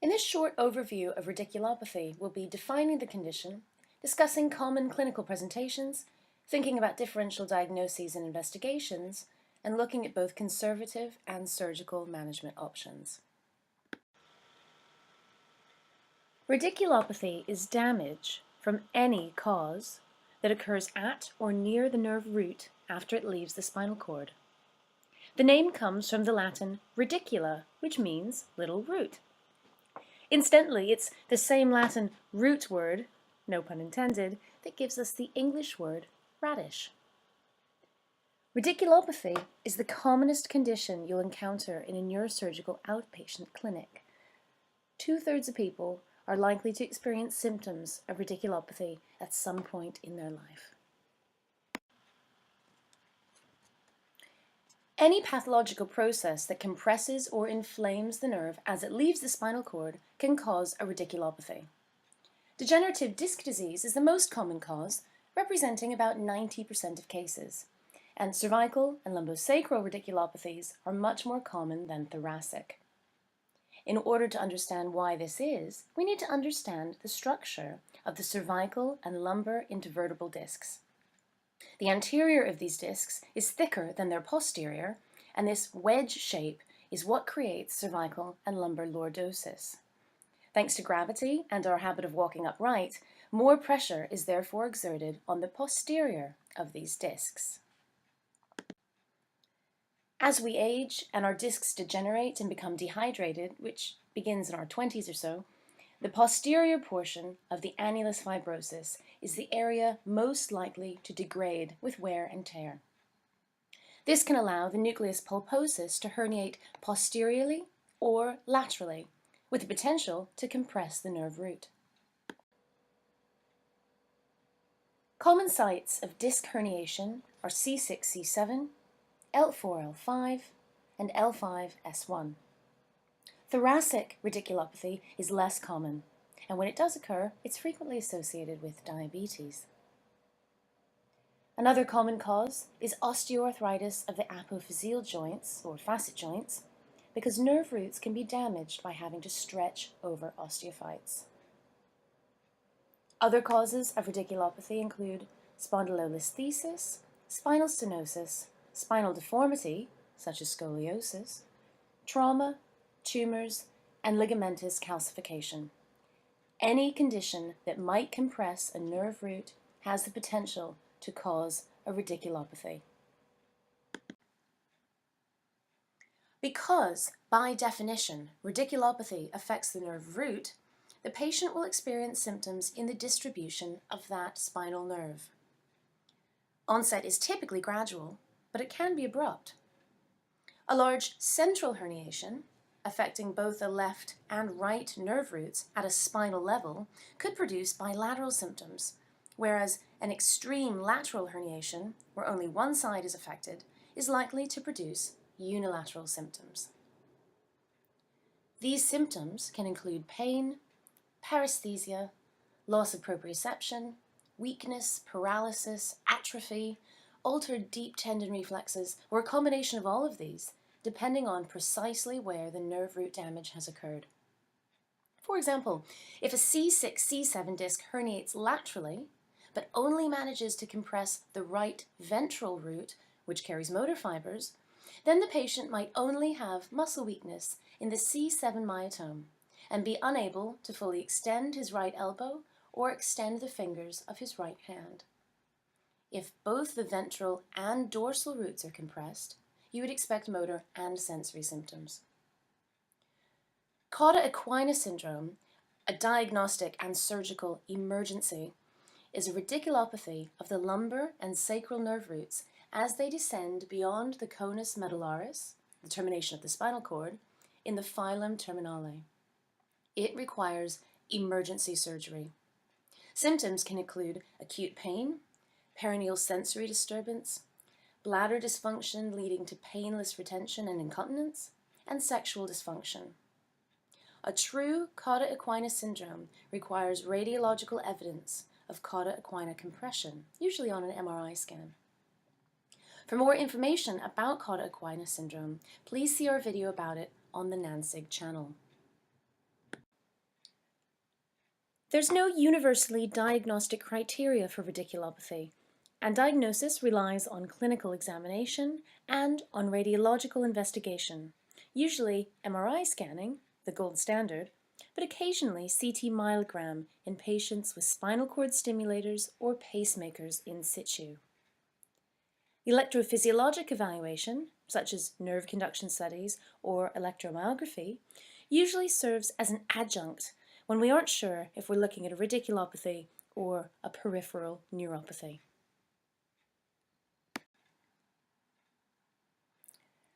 In this short overview of radiculopathy, we'll be defining the condition, discussing common clinical presentations, thinking about differential diagnoses and investigations, and looking at both conservative and surgical management options. Radiculopathy is damage from any cause that occurs at or near the nerve root after it leaves the spinal cord. The name comes from the Latin radicula, which means little root. Incidentally, it's the same Latin root word, no pun intended, that gives us the English word radish. Radiculopathy is the commonest condition you'll encounter in a neurosurgical outpatient clinic. 2/3 of people are likely to experience symptoms of radiculopathy at some point in their life. Any pathological process that compresses or inflames the nerve as it leaves the spinal cord can cause a radiculopathy. Degenerative disc disease is the most common cause, representing about 90% of cases, and cervical and lumbosacral radiculopathies are much more common than thoracic. In order to understand why this is, we need to understand the structure of the cervical and lumbar intervertebral discs. The anterior of these discs is thicker than their posterior, and this wedge shape is what creates cervical and lumbar lordosis. Thanks to gravity and our habit of walking upright, more pressure is therefore exerted on the posterior of these discs. As we age and our discs degenerate and become dehydrated, which begins in our 20s or so, the posterior portion of the annulus fibrosus is the area most likely to degrade with wear and tear. This can allow the nucleus pulposus to herniate posteriorly or laterally, with the potential to compress the nerve root. Common sites of disc herniation are C6-C7, L4-L5, and L5-S1. Thoracic radiculopathy is less common, and when it does occur, it's frequently associated with diabetes. Another common cause is osteoarthritis of the apophyseal joints, or facet joints, because nerve roots can be damaged by having to stretch over osteophytes. Other causes of radiculopathy include spondylolisthesis, spinal stenosis, spinal deformity, such as scoliosis, trauma, tumors, and ligamentous calcification. Any condition that might compress a nerve root has the potential to cause a radiculopathy. Because, by definition, radiculopathy affects the nerve root, the patient will experience symptoms in the distribution of that spinal nerve. Onset is typically gradual, but it can be abrupt. A large central herniation, affecting both the left and right nerve roots at a spinal level, could produce bilateral symptoms, whereas an extreme lateral herniation, where only one side is affected, is likely to produce unilateral symptoms. These symptoms can include pain, paresthesia, loss of proprioception, weakness, paralysis, atrophy, altered deep tendon reflexes, or a combination of all of these, depending on precisely where the nerve root damage has occurred. For example, if a C6-C7 disc herniates laterally, but only manages to compress the right ventral root, which carries motor fibers, then the patient might only have muscle weakness in the C7 myotome and be unable to fully extend his right elbow or extend the fingers of his right hand. If both the ventral and dorsal roots are compressed, you would expect motor and sensory symptoms. Cauda equina syndrome, a diagnostic and surgical emergency, is a radiculopathy of the lumbar and sacral nerve roots as they descend beyond the conus medullaris, the termination of the spinal cord, in the filum terminale. It requires emergency surgery. Symptoms can include acute pain, perineal sensory disturbance, bladder dysfunction leading to painless retention and incontinence, and sexual dysfunction. A true Cauda equina syndrome requires radiological evidence of Cauda equina compression, usually on an MRI scan. For more information about Cauda equina syndrome, please see our video about it on the NANSIG channel. There's no universally diagnostic criteria for radiculopathy, and diagnosis relies on clinical examination and on radiological investigation, usually MRI scanning, the gold standard, but occasionally CT myelogram in patients with spinal cord stimulators or pacemakers in situ. Electrophysiologic evaluation, such as nerve conduction studies or electromyography, usually serves as an adjunct when we aren't sure if we're looking at a radiculopathy or a peripheral neuropathy.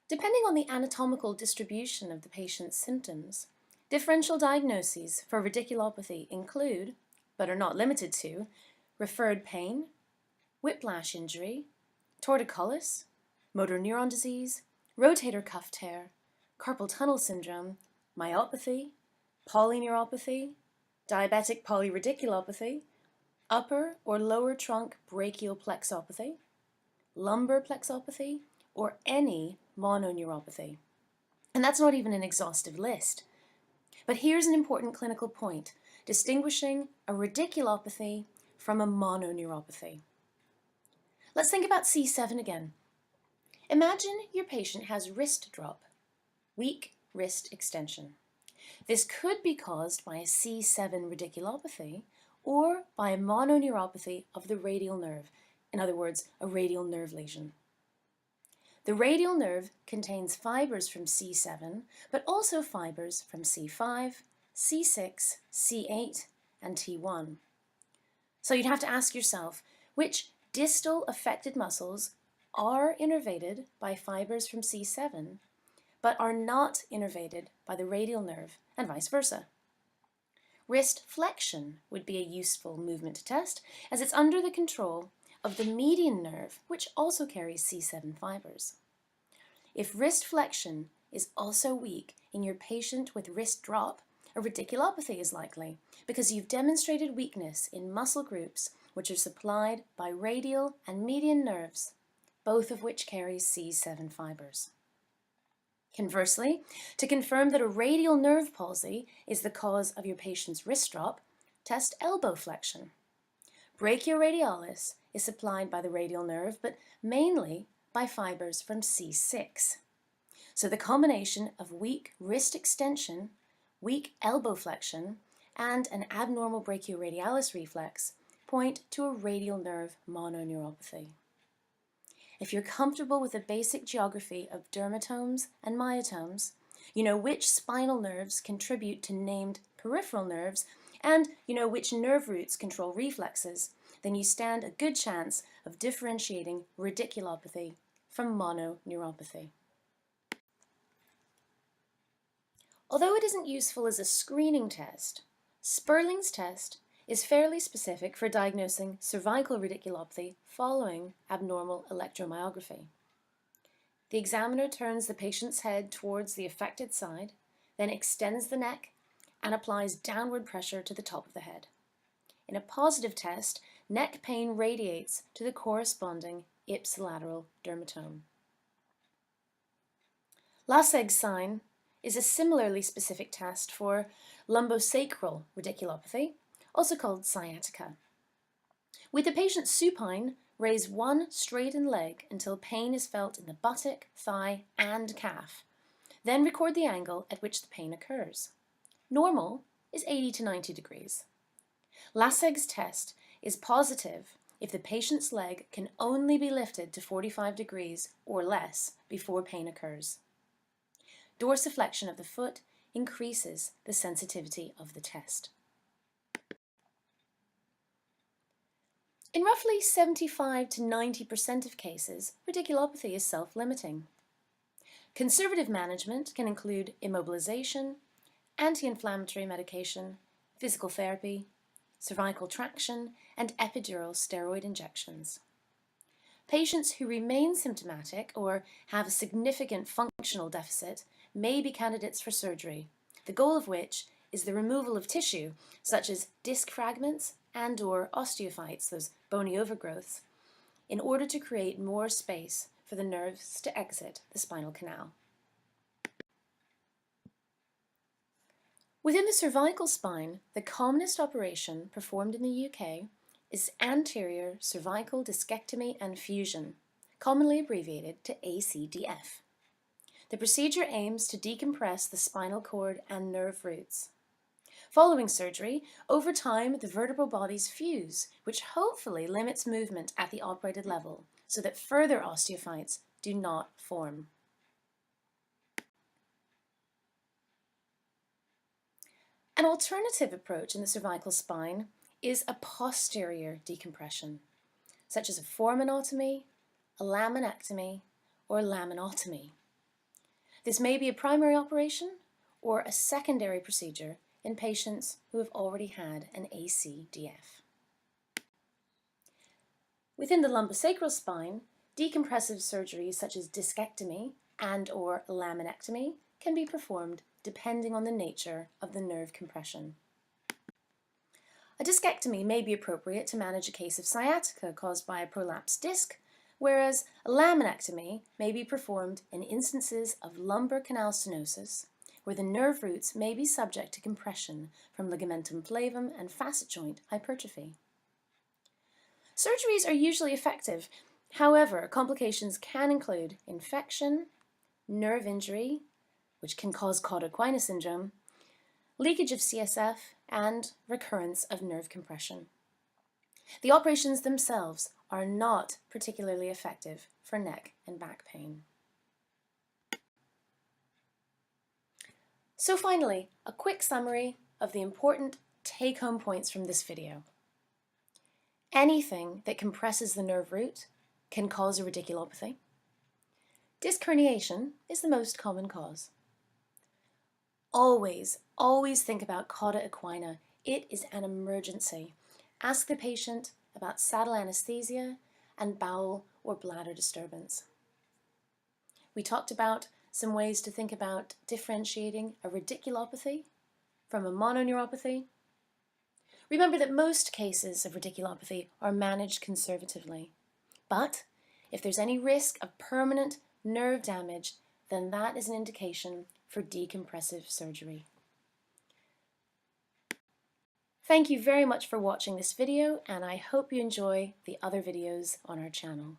Depending on the anatomical distribution of the patient's symptoms, differential diagnoses for radiculopathy include, but are not limited to, referred pain, whiplash injury, torticollis, motor neuron disease, rotator cuff tear, carpal tunnel syndrome, myopathy, polyneuropathy, diabetic polyradiculopathy, upper or lower trunk brachial plexopathy, lumbar plexopathy, or any mononeuropathy. And that's not even an exhaustive list. But here's an important clinical point, distinguishing a radiculopathy from a mononeuropathy. Let's think about C7 again. Imagine your patient has wrist drop, weak wrist extension. This could be caused by a C7 radiculopathy or by a mononeuropathy of the radial nerve, in other words, a radial nerve lesion. The radial nerve contains fibers from C7, but also fibers from C5, C6, C8, and T1. So you'd have to ask yourself, which distal affected muscles are innervated by fibers from C7, but are not innervated by the radial nerve, and vice versa. Wrist flexion would be a useful movement to test, as it's under the control of the median nerve, which also carries C7 fibers. If wrist flexion is also weak in your patient with wrist drop, a radiculopathy is likely, because you've demonstrated weakness in muscle groups which are supplied by radial and median nerves, both of which carry C7 fibers. Conversely, to confirm that a radial nerve palsy is the cause of your patient's wrist drop, test elbow flexion. Brachioradialis is supplied by the radial nerve, but mainly by fibers from C6. So the combination of weak wrist extension, weak elbow flexion, and an abnormal brachioradialis reflex point to a radial nerve mononeuropathy. If you're comfortable with the basic geography of dermatomes and myotomes, you know which spinal nerves contribute to named peripheral nerves, and you know which nerve roots control reflexes, then you stand a good chance of differentiating radiculopathy from mononeuropathy. Although it isn't useful as a screening test, Sperling's test is fairly specific for diagnosing cervical radiculopathy following abnormal electromyography. The examiner turns the patient's head towards the affected side, then extends the neck and applies downward pressure to the top of the head. In a positive test, neck pain radiates to the corresponding ipsilateral dermatome. NANSIG sign is a similarly specific test for lumbosacral radiculopathy, also called sciatica. With the patient supine, raise one straightened leg until pain is felt in the buttock, thigh, and calf. Then record the angle at which the pain occurs. Normal is 80 to 90 degrees. NANSIG's test is positive if the patient's leg can only be lifted to 45 degrees or less before pain occurs. Dorsiflexion of the foot increases the sensitivity of the test. In roughly 75 to 90% of cases, radiculopathy is self-limiting. Conservative management can include immobilization, anti-inflammatory medication, physical therapy, cervical traction, and epidural steroid injections. Patients who remain symptomatic or have a significant functional deficit may be candidates for surgery, the goal of which is the removal of tissue, such as disc fragments and/or osteophytes, those bony overgrowths, in order to create more space for the nerves to exit the spinal canal. Within the cervical spine, the commonest operation performed in the UK is anterior cervical discectomy and fusion, commonly abbreviated to ACDF. The procedure aims to decompress the spinal cord and nerve roots. Following surgery, over time the vertebral bodies fuse, which hopefully limits movement at the operated level so that further osteophytes do not form. An alternative approach in the cervical spine is a posterior decompression, such as a foraminotomy, a laminectomy, or laminotomy. This may be a primary operation or a secondary procedure in patients who have already had an ACDF. Within the lumbosacral spine, decompressive surgeries such as discectomy and/or laminectomy can be performed depending on the nature of the nerve compression. A discectomy may be appropriate to manage a case of sciatica caused by a prolapsed disc, whereas a laminectomy may be performed in instances of lumbar canal stenosis, where the nerve roots may be subject to compression from ligamentum flavum and facet joint hypertrophy. Surgeries are usually effective. However, complications can include infection, nerve injury, which can cause Cauda equina syndrome, leakage of CSF, and recurrence of nerve compression. The operations themselves are not particularly effective for neck and back pain. So finally, a quick summary of the important take-home points from this video. Anything that compresses the nerve root can cause a radiculopathy. Disc herniation is the most common cause. Always think about Cauda equina. It is an emergency. Ask the patient about saddle anesthesia and bowel or bladder disturbance. We talked about some ways to think about differentiating a radiculopathy from a mononeuropathy. Remember that most cases of radiculopathy are managed conservatively. But if there's any risk of permanent nerve damage, then that is an indication for decompressive surgery. Thank you very much for watching this video, and I hope you enjoy the other videos on our channel.